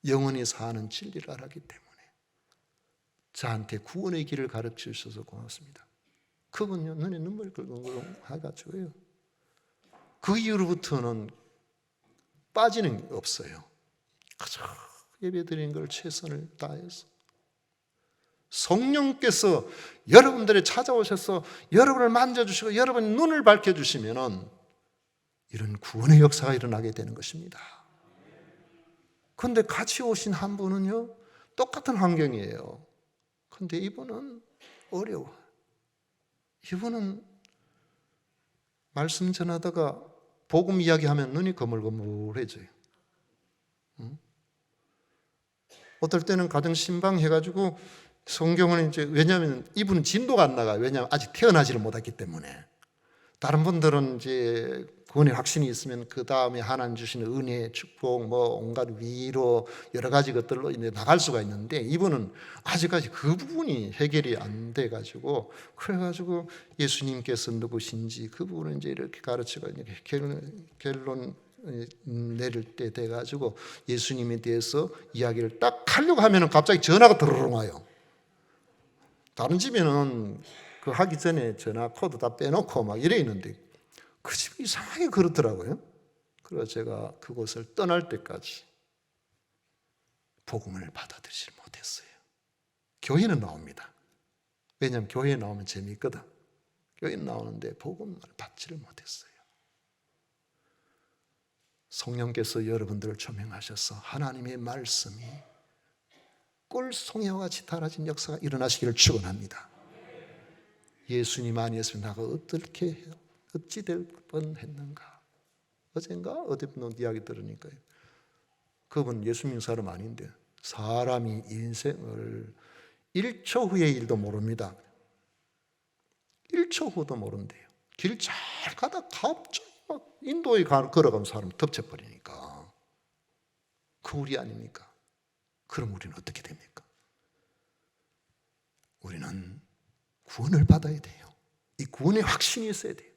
영원히 사는 진리를 알기 때문에 저한테 구원의 길을 가르쳐 주셔서 고맙습니다. 그분요, 눈에 눈물이 끓글끓글 해가지고요, 그 이후로부터는 빠지는 게 없어요. 그저 예배 드리는 걸 최선을 다해서, 성령께서 여러분들이 찾아오셔서 여러분을 만져주시고 여러분 눈을 밝혀주시면 이런 구원의 역사가 일어나게 되는 것입니다. 그런데 같이 오신 한 분은요, 똑같은 환경이에요. 그런데 이분은 어려워. 이분은 말씀 전하다가 복음 이야기하면 눈이 거물거물해져요. 어떨 때는 가정 신방 해가지고 성경을 이제, 왜냐하면 이분은 진도가 안 나가요. 왜냐하면 아직 태어나지를 못했기 때문에. 다른 분들은 이제 구원의 확신이 있으면 그 다음에 하나님 주시는 은혜, 축복, 뭐 온갖 위로 여러 가지 것들로 이제 나갈 수가 있는데 이분은 아직까지 그 부분이 해결이 안 돼 가지고 그래가지고 예수님께서 누구신지 그 부분을 이제 이렇게 가르치고 이렇게 결론 내릴 때 돼 가지고 예수님에 대해서 이야기를 딱 하려고 하면은 갑자기 전화가 드르릉 와요. 다른 집에는 그 하기 전에 전화 코드 다 빼놓고 막 이래 있는데 그 집이 이상하게 그렇더라고요. 그래서 제가 그곳을 떠날 때까지 복음을 받아들이지 못했어요. 교회는 나옵니다. 왜냐하면 교회에 나오면 재미있거든. 교회에 나오는데 복음을 받지를 못했어요. 성령께서 여러분들을 조명하셔서 하나님의 말씀이 꿀송이와 같이 달아진 역사가 일어나시기를 축원합니다. 예수님 아니었으면 나가 어찌 될 뻔했는가. 어젠가 어디 분 이야기 들으니까요. 그분 예수 믿는 사람 아닌데 사람이 인생을 1초 후의 일도 모릅니다. 1초 후도 모른대요. 길 잘 가다 갑자기 막 인도에 걸어가는 사람 덮쳐버리니까 그 우리 아닙니까? 그럼 우리는 어떻게 됩니까? 우리는 구원을 받아야 돼요. 이 구원의 확신이 있어야 돼요.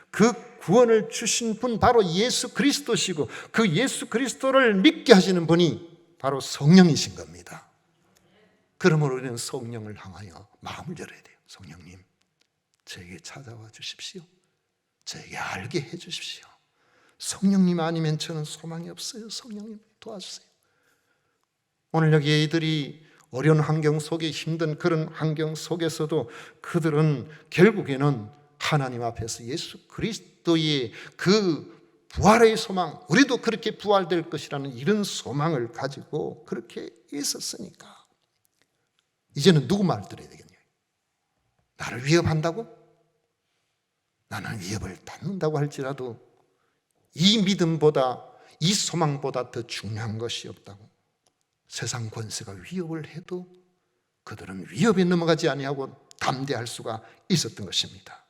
그 구원을 주신 분 바로 예수 그리스도시고 그 예수 그리스도를 믿게 하시는 분이 바로 성령이신 겁니다. 그러므로 우리는 성령을 향하여 마음을 열어야 돼요. 성령님, 저에게 찾아와 주십시오. 저에게 알게 해 주십시오. 성령님 아니면 저는 소망이 없어요. 성령님 도와주세요. 오늘 여기 이들이 어려운 환경 속에 힘든 그런 환경 속에서도 그들은 결국에는 하나님 앞에서 예수 그리스도의 그 부활의 소망, 우리도 그렇게 부활될 것이라는 이런 소망을 가지고 그렇게 있었으니까 이제는 누구 말 들어야 되겠냐? 나를 위협한다고? 나는 위협을 받는다고 할지라도 이 믿음보다 이 소망보다 더 중요한 것이 없다고. 세상 권세가 위협을 해도 그들은 위협에 넘어가지 아니하고 담대할 수가 있었던 것입니다.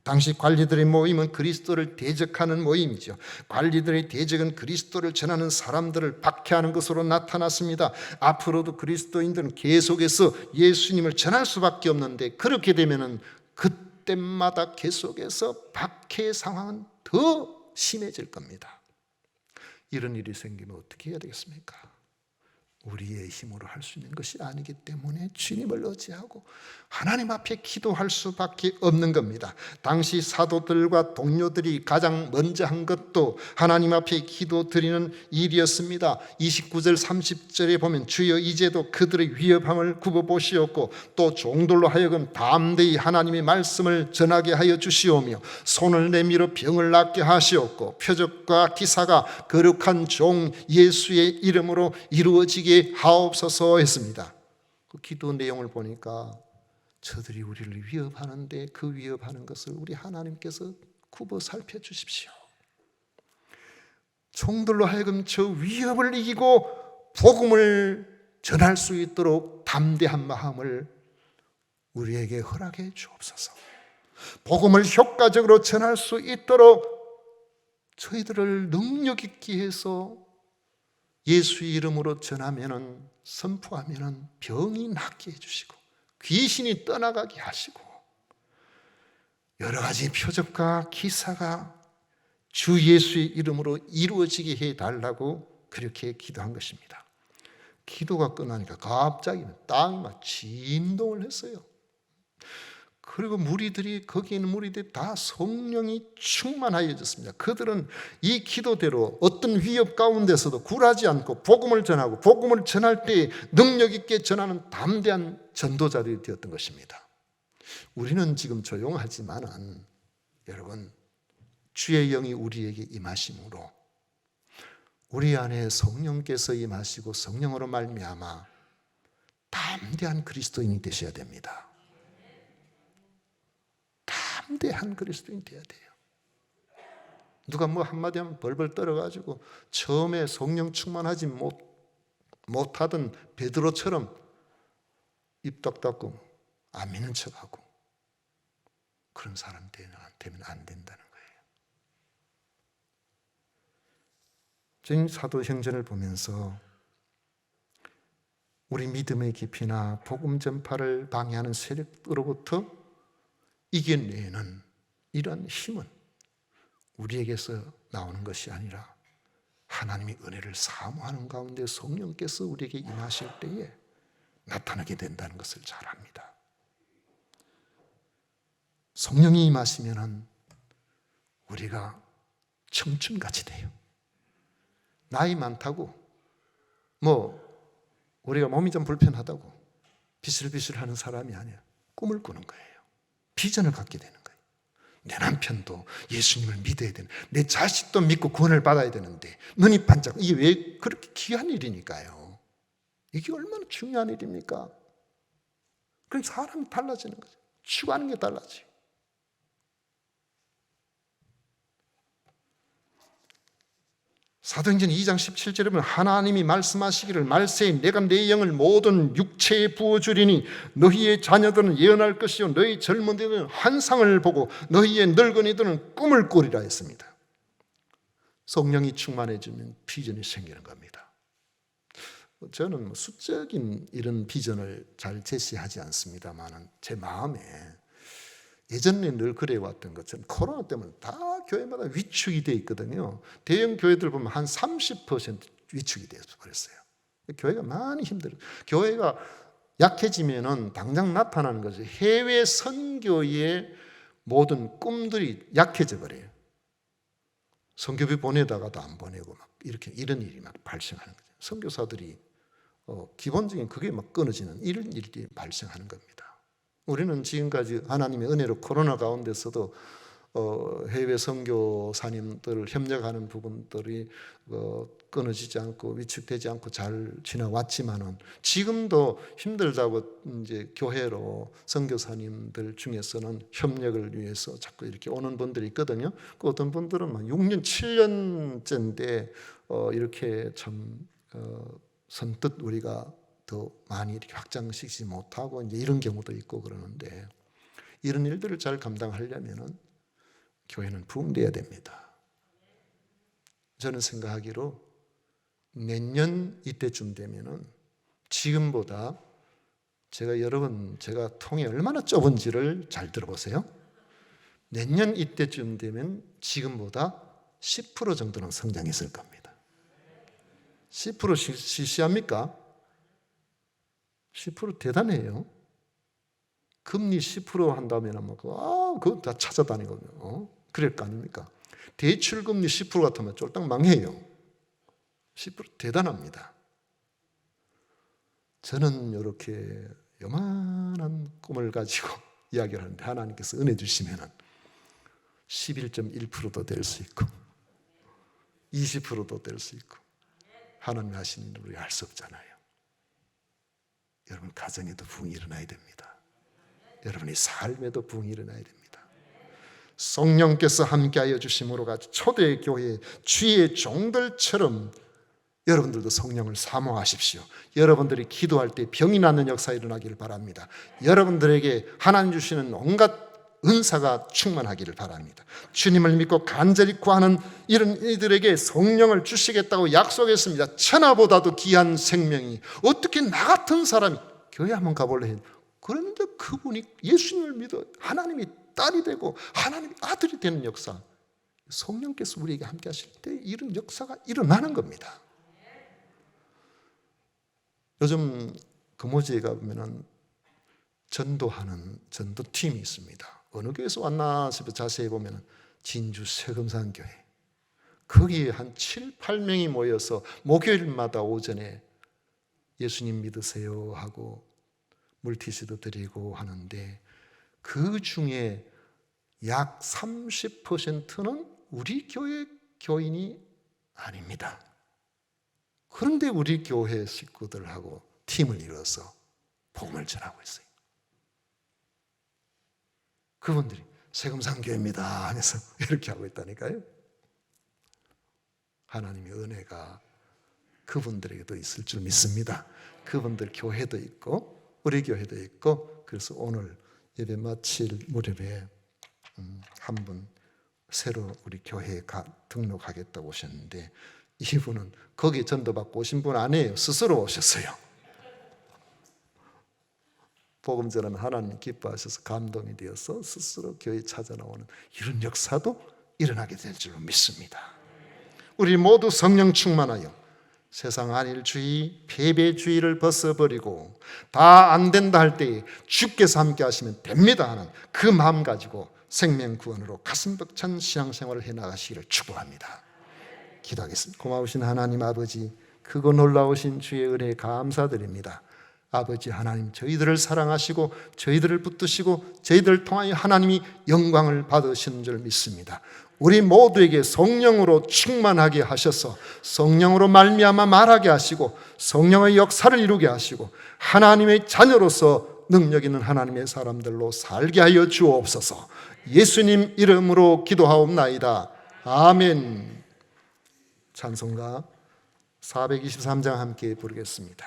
당시 관리들의 모임은 그리스도를 대적하는 모임이죠. 관리들의 대적은 그리스도를 전하는 사람들을 박해하는 것으로 나타났습니다. 앞으로도 그리스도인들은 계속해서 예수님을 전할 수밖에 없는데 그렇게 되면은 그때마다 계속해서 박해 상황은 더 심해질 겁니다. 이런 일이 생기면 어떻게 해야 되겠습니까? 우리의 힘으로 할 수 있는 것이 아니기 때문에 주님을 의지하고 하나님 앞에 기도할 수밖에 없는 겁니다. 당시 사도들과 동료들이 가장 먼저 한 것도 하나님 앞에 기도드리는 일이었습니다. 29절 30절에 보면 주여 이제도 그들의 위협함을 굽어보시옵고 또 종들로 하여금 담대히 하나님의 말씀을 전하게 하여 주시오며 손을 내밀어 병을 낫게 하시옵고 표적과 기사가 거룩한 종 예수의 이름으로 이루어지게 하옵소서 했습니다. 그 기도 내용을 보니까 저들이 우리를 위협하는데 그 위협하는 것을 우리 하나님께서 굽어 살펴주십시오. 종들로 하여금 저 위협을 이기고 복음을 전할 수 있도록 담대한 마음을 우리에게 허락해 주옵소서. 복음을 효과적으로 전할 수 있도록 저희들을 능력 있게 해서 예수 이름으로 전하면은 선포하면은 병이 낫게 해주시고 귀신이 떠나가게 하시고 여러 가지 표적과 기사가 주 예수의 이름으로 이루어지게 해달라고 그렇게 기도한 것입니다. 기도가 끝나니까 갑자기 땅이 막 진동을 했어요. 그리고 무리들이 거기 있는 무리들이 다 성령이 충만하여졌습니다. 그들은 이 기도대로 어떤 위협 가운데서도 굴하지 않고 복음을 전하고 복음을 전할 때 능력 있게 전하는 담대한 전도자들이 되었던 것입니다. 우리는 지금 조용하지만은 여러분 주의 영이 우리에게 임하심으로 우리 안에 성령께서 임하시고 성령으로 말미암아 담대한 그리스도인이 되셔야 됩니다. 담대한 그리스도인이 되어야 돼요. 누가 뭐 한마디 하면 벌벌 떨어가지고 처음에 성령 충만하지 못하던 베드로처럼 입 딱 닫고 안 믿는 척하고 그런 사람 되면 안 된다는 거예요. 저는 사도행전을 보면서 우리 믿음의 깊이나 복음 전파를 방해하는 세력으로부터 이겨내는 이러한 힘은 우리에게서 나오는 것이 아니라 하나님의 은혜를 사모하는 가운데 성령께서 우리에게 임하실 때에 나타나게 된다는 것을 잘 압니다. 성령이 임하시면 우리가 청춘같이 돼요. 나이 많다고 우리가 몸이 좀 불편하다고 비슬비슬하는 사람이 아니야. 꿈을 꾸는 거예요. 비전을 갖게 되는 거예요. 내 남편도 예수님을 믿어야 되는, 내 자식도 믿고 구원을 받아야 되는데 눈이 반짝. 이게 왜 그렇게 귀한 일이니까요. 이게 얼마나 중요한 일입니까? 그럼 사람이 달라지는 거죠. 추구하는 게 달라져요. 사도행전 2장 17절에 보면 하나님이 말씀하시기를 말세에 내가 내 영을 모든 육체에 부어주리니 너희의 자녀들은 예언할 것이요 너희 젊은이들은 환상을 보고 너희의 늙은이들은 꿈을 꾸리라 했습니다. 성령이 충만해지면 비전이 생기는 겁니다. 저는 수적인 이런 비전을 잘 제시하지 않습니다만 제 마음에 예전에 늘 그래왔던 것처럼 코로나 때문에 다 교회마다 위축이 돼 있거든요. 대형 교회들 보면 한 30% 위축이 돼서 버렸어요. 교회가 많이 힘들어요. 교회가 약해지면은 당장 나타나는 거죠. 해외 선교의 모든 꿈들이 약해져 버려요. 선교비 보내다가도 안 보내고 막 이런 일이 막 발생하는 거죠. 선교사들이 기본적인 그게 막 끊어지는 이런 일이 발생하는 겁니다. 우리는 지금까지 하나님의 은혜로 코로나 가운데서도 해외 선교사님들 협력하는 부분들이 끊어지지 않고 위축되지 않고 잘 지나왔지만은 지금도 힘들다고 이제 교회로 선교사님들 중에서는 협력을 위해서 자꾸 이렇게 오는 분들이 있거든요. 그 어떤 분들은 막 6년, 7년째인데 이렇게 참 선뜻 우리가 더 많이 이렇게 확장시키지 못하고 이제 이런 경우도 있고 그러는데 이런 일들을 잘 감당하려면은 교회는 부흥돼야 됩니다. 저는 생각하기로 내년 이때쯤 되면은 지금보다 제가 통이 얼마나 좁은지를 잘 들어보세요. 내년 이때쯤 되면 지금보다 10% 정도는 성장했을 겁니다. 10% 시시합니까? 10% 대단해요. 금리 10% 한다면 그거 다 찾아다니거든요. 그럴 거 아닙니까? 대출 금리 10% 같으면 쫄딱 망해요. 10% 대단합니다. 저는 이렇게 요만한 꿈을 가지고 이야기를 하는데 하나님께서 은혜 주시면 11.1%도 될 수 있고 20%도 될 수 있고 하나님 하시는 일을 우리가 알 수 없잖아요. 여러분 가정에도 부흥이 일어나야 됩니다. 여러분의 삶에도 부흥이 일어나야 됩니다. 성령께서 함께하여 주심으로 같이 초대교회 주의 종들처럼 여러분들도 성령을 사모하십시오. 여러분들이 기도할 때 병이 낫는 역사 일어나기를 바랍니다. 여러분들에게 하나님 주시는 온갖 은사가 충만하기를 바랍니다. 주님을 믿고 간절히 구하는 이런 이들에게 성령을 주시겠다고 약속했습니다. 천하보다도 귀한 생명이 어떻게 나 같은 사람이 교회 한번 가볼래 했는데 그런데 그분이 예수님을 믿어 하나님이 딸이 되고 하나님이 아들이 되는 역사, 성령께서 우리에게 함께 하실 때 이런 역사가 일어나는 겁니다. 요즘 금오지에 가보면 전도하는 전도팀이 있습니다. 어느 교회에서 왔나 싶어 자세히 보면 진주 세금산교회, 거기에 한 7, 8명이 모여서 목요일마다 오전에 예수님 믿으세요 하고 물티슈도 드리고 하는데 그 중에 약 30%는 우리 교회 교인이 아닙니다. 그런데 우리 교회 식구들하고 팀을 이뤄서 복음을 전하고 있어요. 그분들이 세금산교회입니다 하면서 이렇게 하고 있다니까요. 하나님의 은혜가 그분들에게도 있을 줄 믿습니다. 그분들 교회도 있고 우리 교회도 있고, 그래서 오늘 예배 마칠 무렵에 한 분 새로 우리 교회에 등록하겠다고 오셨는데 이분은 거기 전도받고 오신 분 아니에요. 스스로 오셨어요. 복음 전하는 하나님 기뻐하셔서 감동이 되어서 스스로 교회 찾아 나오는 이런 역사도 일어나게 될 줄로 믿습니다. 우리 모두 성령 충만하여 세상 안일주의, 패배주의를 벗어버리고 다 안 된다 할 때에 주께서 함께 하시면 됩니다 하는 그 마음 가지고 생명구원으로 가슴 벅찬 신앙생활을 해나가시기를 축복합니다. 기도하겠습니다. 고마우신 하나님 아버지, 크고 놀라우신 주의 은혜에 감사드립니다. 아버지 하나님, 저희들을 사랑하시고 저희들을 붙드시고 저희들을 통하여 하나님이 영광을 받으시는 줄 믿습니다. 우리 모두에게 성령으로 충만하게 하셔서 성령으로 말미암아 말하게 하시고 성령의 역사를 이루게 하시고 하나님의 자녀로서 능력 있는 하나님의 사람들로 살게 하여 주옵소서. 예수님 이름으로 기도하옵나이다. 아멘. 찬송가 423장 함께 부르겠습니다.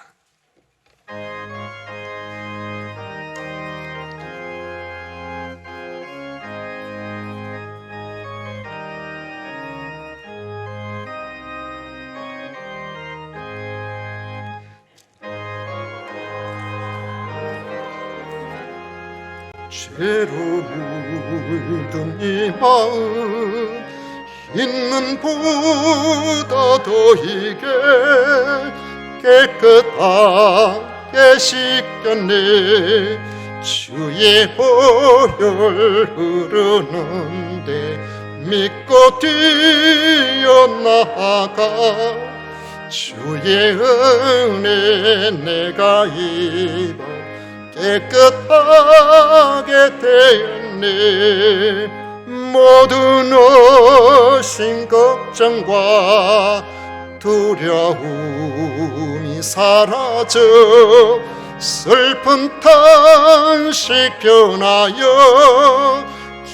죄로 물든 이 마음 있는 보다 더이게 깨끗하게 씻겼네. 주의 보혈 흐르는데 믿고 뛰어나가 주의 은혜 내가 입어 깨끗하게 되었네. 모든 어심 걱정과 두려움이 사라져 슬픈 탄식 변하여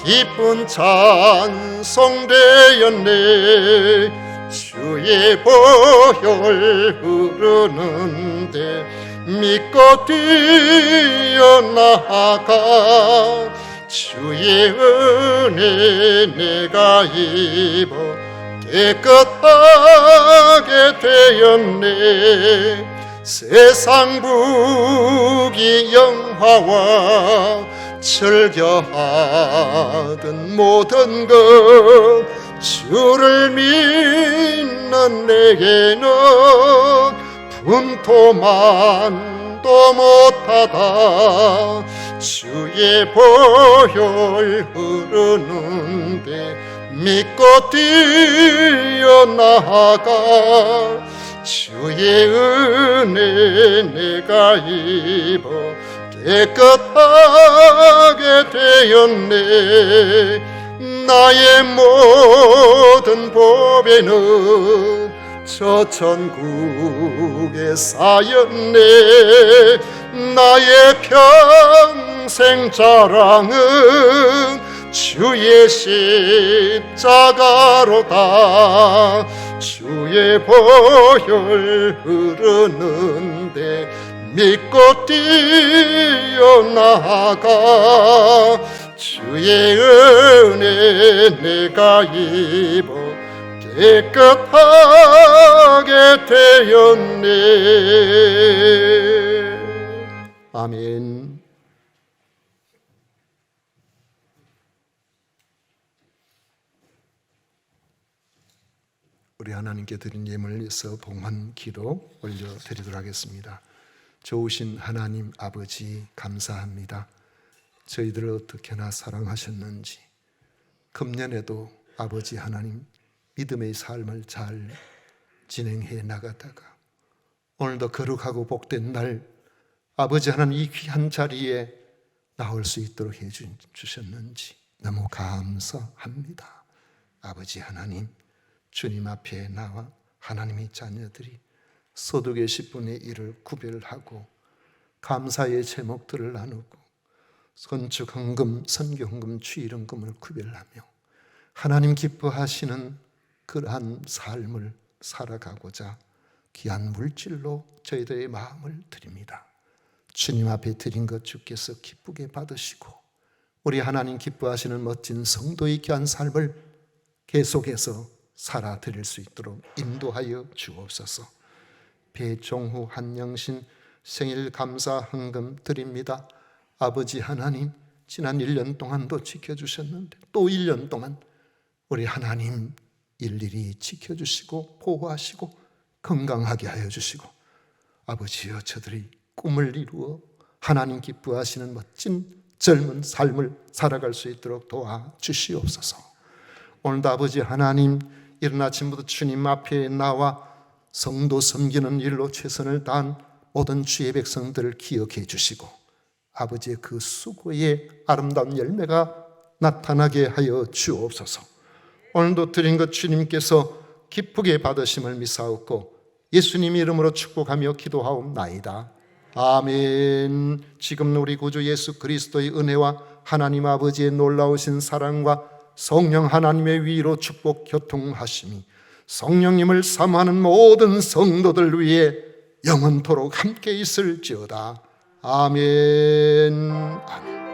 기쁜 찬송 되었네. 주의 보혈 흐르는데 믿고 뛰어나가 주의 은혜 내가 입어 깨끗하게 되었네. 세상 부귀영화와 즐겨하던 모든 것 주를 믿는 내게는 분토만도 못하다. 주의 보혈 흐르는데 믿고 뛰어나가 주의 은혜 내가 입어 깨끗하게 되었네. 나의 모든 보배는 저 천국에 쌓였네. 나의 평생 자랑은 주의 십자가로다. 주의 보혈 흐르는데 믿고 뛰어나가 주의 은혜 내가 입어 깨끗하게 되었네. 아멘. 우리 하나님께 드린 예물을 위해서 봉헌 기도 올려드리도록 하겠습니다. 좋으신 하나님 아버지 감사합니다. 저희들을 어떻게나 사랑하셨는지 금년에도 아버지 하나님 믿음의 삶을 잘 진행해 나가다가 오늘도 거룩하고 복된 날 아버지 하나님 이 귀한 자리에 나올 수 있도록 해 주셨는지 너무 감사합니다. 아버지 하나님, 주님 앞에 나와 하나님의 자녀들이 소득의 10분의 1을 구별하고 감사의 제목들을 나누고 건축헌금, 선교헌금, 주일헌금을 구별하며 하나님 기뻐하시는 그러한 삶을 살아가고자 귀한 물질로 저희들의 마음을 드립니다. 주님 앞에 드린 것 주께서 기쁘게 받으시고 우리 하나님 기뻐하시는 멋진 성도의 귀한 삶을 계속해서 살아드릴 수 있도록 인도하여 주옵소서. 배종후 한영신 생일 감사 헌금 드립니다. 아버지 하나님, 지난 1년 동안도 지켜주셨는데 또 1년 동안 우리 하나님 일일이 지켜주시고 보호하시고 건강하게 하여 주시고, 아버지여, 저들이 꿈을 이루어 하나님 기뻐하시는 멋진 젊은 삶을 살아갈 수 있도록 도와주시옵소서. 오늘도 아버지 하나님, 이른 아침부터 주님 앞에 나와 성도 섬기는 일로 최선을 다한 모든 주의 백성들을 기억해 주시고, 아버지의 그 수고의 아름다운 열매가 나타나게 하여 주옵소서. 오늘도 드린 것 주님께서 기쁘게 받으심을 믿사옵고 예수님 이름으로 축복하며 기도하옵나이다. 아멘. 지금 우리 구주 예수 그리스도의 은혜와 하나님 아버지의 놀라우신 사랑과 성령 하나님의 위로 축복 교통하심이 성령님을 사모하는 모든 성도들 위해 영원토록 함께 있을지어다. 아멘. 아멘.